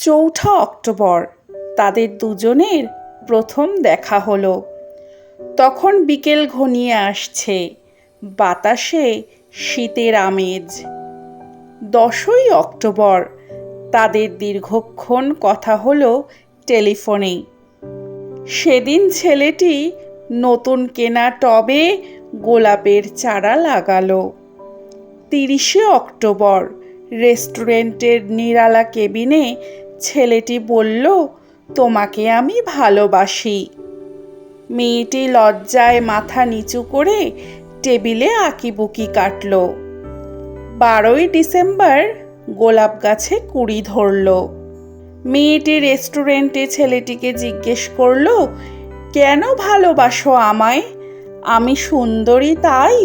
4 October তাদের দুজনের প্রথম দেখা হলো। তখন বিকেল ঘনিয়ে আসছে, বাতাসে শীতের আমেজ। 10 অক্টোবর তাদের দীর্ঘক্ষণ কথা হলো টেলিফোনে। সেদিন ছেলেটি নতুন কেনা টবে গোলাপের চারা লাগালো। 30 অক্টোবর রেস্টুরেন্টের নিরালা কেবিনে ছেলেটি বলল, তোমাকে আমি ভালোবাসি। মেয়েটি লজ্জায় মাথা নিচু করে টেবিলে আঁকিবুকি কাটল। 12 ডিসেম্বর গোলাপ গাছে কুঁড়ি ধরল। মেয়েটি রেস্টুরেন্টে ছেলেটিকে জিজ্ঞেস করল, কেন ভালোবাসো আমায়? আমি সুন্দরী তাই?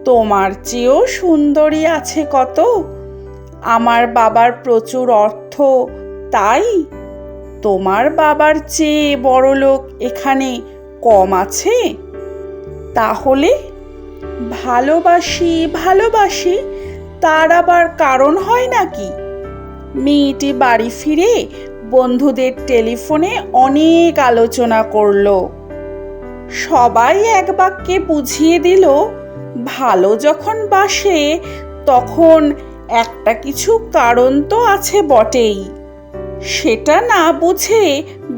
তোমার চেয়েও সুন্দরী আছে কত। আমার বাবার প্রচুর অর্থ তাই? তোমার বাবার চেয়ে বড়লোক এখানে কম আছে? তাহলে ভালোবাসি ভালোবাসি তার আবার কারণ হয় নাকি? মেয়েটি বাড়ি ফিরে বন্ধুদের টেলিফোনে অনেক আলোচনা করলো। সবাই এক বাক্যে বুঝিয়ে দিল, ভালো যখন বাসে তখন একটা কিছু কারণ তো আছে বটেই। সেটা না বুঝে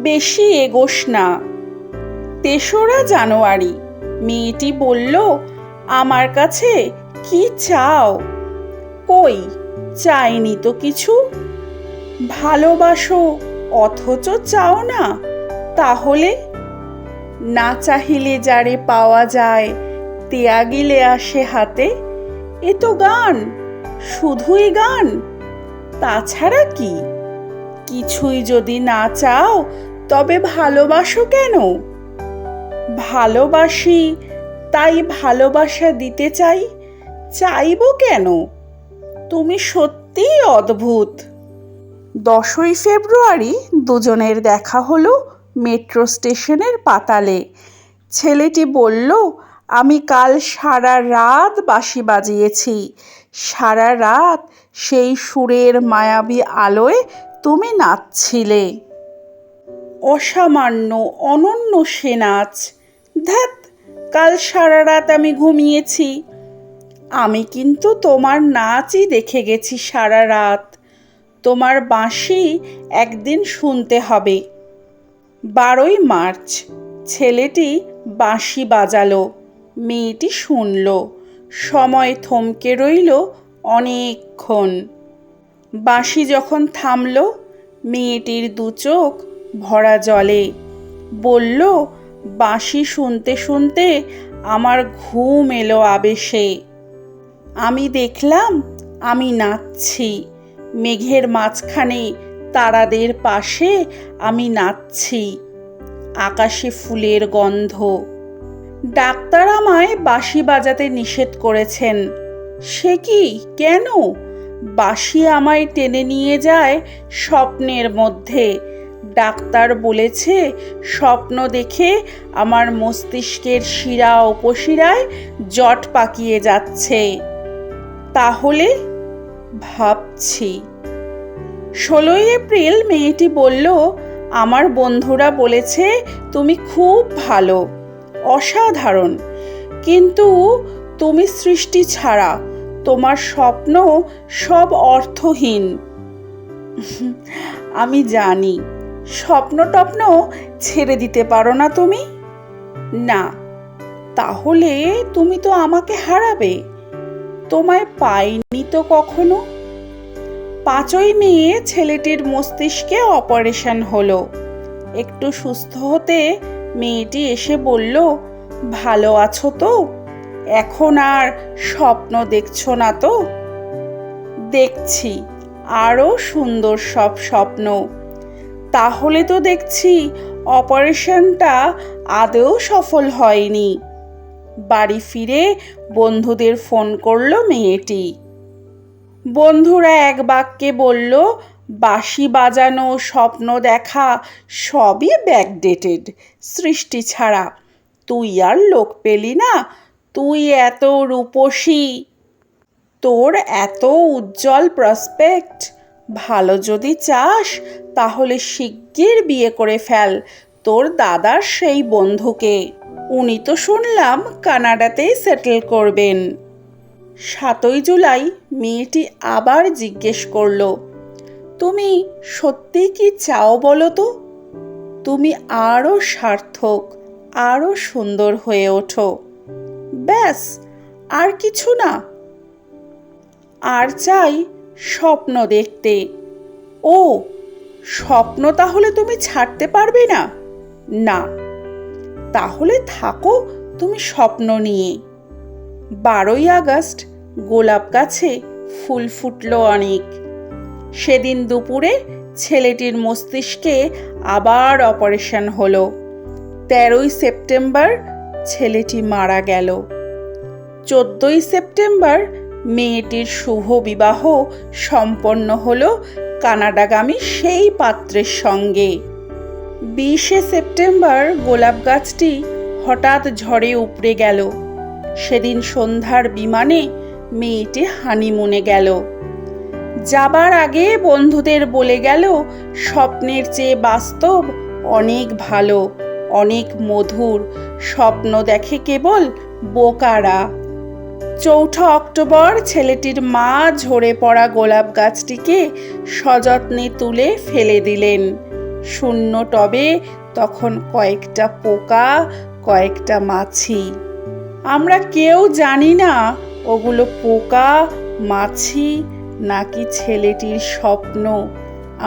বেশি এগোস না। 3 জানুয়ারি মেয়েটি বলল, আমার কাছে কি চাও? কই, চাইনি তো কিছু। ভালোবাসো অথচ চাও না? তাহলে না চাহিলে যারে পাওয়া যায়, ত্যাগিলে আসে হাতে। এ তো গান, শুধুই গান, তাছাড়া কি? কিছুই যদি না চাও তবে ভালোবাসো কেন? ভালোবাসি তাই ভালোবাসা দিতে চাই, চাইবো কেন? তুমি সত্যিই অদ্ভুত। 10 ফেব্রুয়ারি দুজনের দেখা হলো মেট্রো স্টেশনের পাতালে। ছেলেটি বলল, আমি কাল সারা রাত বাঁশি বাজিয়েছি। সারা রাত সেই সুরের মায়াবী আলোয় তুমি নাচছিলে। অসামান্য অনন্য সে নাচ। ধ্যাৎ, কাল সারা রাত আমি ঘুমিয়েছি। আমি কিন্তু তোমার নাচই দেখে গেছি সারা রাত। তোমার বাঁশি একদিন শুনতে হবে। 12 মার্চ ছেলেটি বাঁশি বাজালো। মেয়েটি শুনল। সময় থমকে রইল অনেকক্ষণ। বাঁশি যখন থামল, মেয়েটির 2 চোখ ভরা জলে। বলল, বাঁশি শুনতে শুনতে আমার ঘুম এলো আবেশে। আমি দেখলাম আমি নাচছি। মেঘের মাঝখানে তারাদের পাশে আমি নাচছি। আকাশে ফুলের গন্ধ। ডাক্তার আমায় বাঁশি বাজাতে নিষেধ করেছেন। সে কি, কেন? বাঁশি আমায় টেনে নিয়ে যায় স্বপ্নের মধ্যে। ডাক্তার বলেছে, স্বপ্ন দেখে আমার মস্তিষ্কের শিরা উপশিরায় জট পাকিয়ে যাচ্ছে। তাহলে ভাবছি। 16 এপ্রিল মেয়েটি বলল, আমার বন্ধুরা বলেছে তুমি খুব ভালো, অসাধারণ, কিন্তু তুমি সৃষ্টি ছাড়া, তোমার স্বপ্ন সব অর্থহীন। আমি জানি, স্বপ্ন টপ্ন ছেড়ে দিতে পারো না তুমি। না, তাহলে তুমি তো আমাকে হারাবে। তোমায় পাইনি তো কখনো। 5 মে ছেলেটির মস্তিষ্কে অপারেশন হলো। একটু সুস্থ হতে মেয়েটি এসে বলল, ভালো আছো তো? এখন আর স্বপ্ন দেখছো না তো? দেখছি আরো সুন্দর সব স্বপ্ন। তাহলে তো দেখছি অপারেশনটা আদৌ সফল হয়নি। বাড়ি ফিরে বন্ধুদের ফোন করলো মেয়েটি। বন্ধুরা এক বাক্যে বলল, বাঁশি বাজানো, স্বপ্ন দেখা সবই ব্যাকডেটেড, সৃষ্টি ছাড়া। তুই আর লোক পেলি না। তুই এত রূপসী, তোর এত উজ্জ্বল প্রসপেক্ট, ভালো যদি চাস তাহলে শিগগির বিয়ে করে ফেল তোর দাদার সেই বন্ধুকে। উনি তো শুনলাম কানাডাতেই সেটেল করবেন। 7ই জুলাই মেয়েটি আবার জিজ্ঞেস করল, তুমি সত্যি কি চাও বলো তো? তুমি আরও সার্থক, আরও সুন্দর হয়ে ওঠো। ব্যাস, আর কিছু না। আর চাই স্বপ্ন দেখতে। ও, স্বপ্ন তাহলে তুমি ছাড়তে পারবে না? না, তাহলে থাকো তুমি স্বপ্ন নিয়ে। 12ই আগস্ট গোলাপ গাছে ফুল ফুটল অনেক। সেদিন দুপুরে ছেলেটির মস্তিষ্কে আবার অপারেশন হলো। 13ই সেপ্টেম্বর ছেলেটি মারা গেল। 14ই সেপ্টেম্বর মেয়েটির শুভ বিবাহ সম্পন্ন হলো কানাডাগামী সেই পাত্রের সঙ্গে। 20শে সেপ্টেম্বর গোলাপ গাছটি হঠাৎ ঝড়ে উপড়ে গেল। সেদিন সন্ধ্যার বিমানে মেয়েটি হানিমুনে গেল। যাবার আগে বন্ধুদের বলে গেল, স্বপ্নের চেয়ে বাস্তব অনেক ভালো, অনেক মধুর। স্বপ্ন দেখে কেবল বোকারা। 4 অক্টোবর ছেলেটির মা ঝরে পড়া গোলাপ গাছটিকে সযত্নে তুলে ফেলে দিলেন। শূন্য টবে তখন কয়েকটা পোকা, কয়েকটা মাছি। আমরা কেউ জানি না ওগুলো পোকা, মাছি নাকি ছেলেটির স্বপ্ন।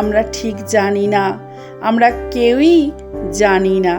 আমরা ঠিক জানি না, আমরা কেউই জানি না।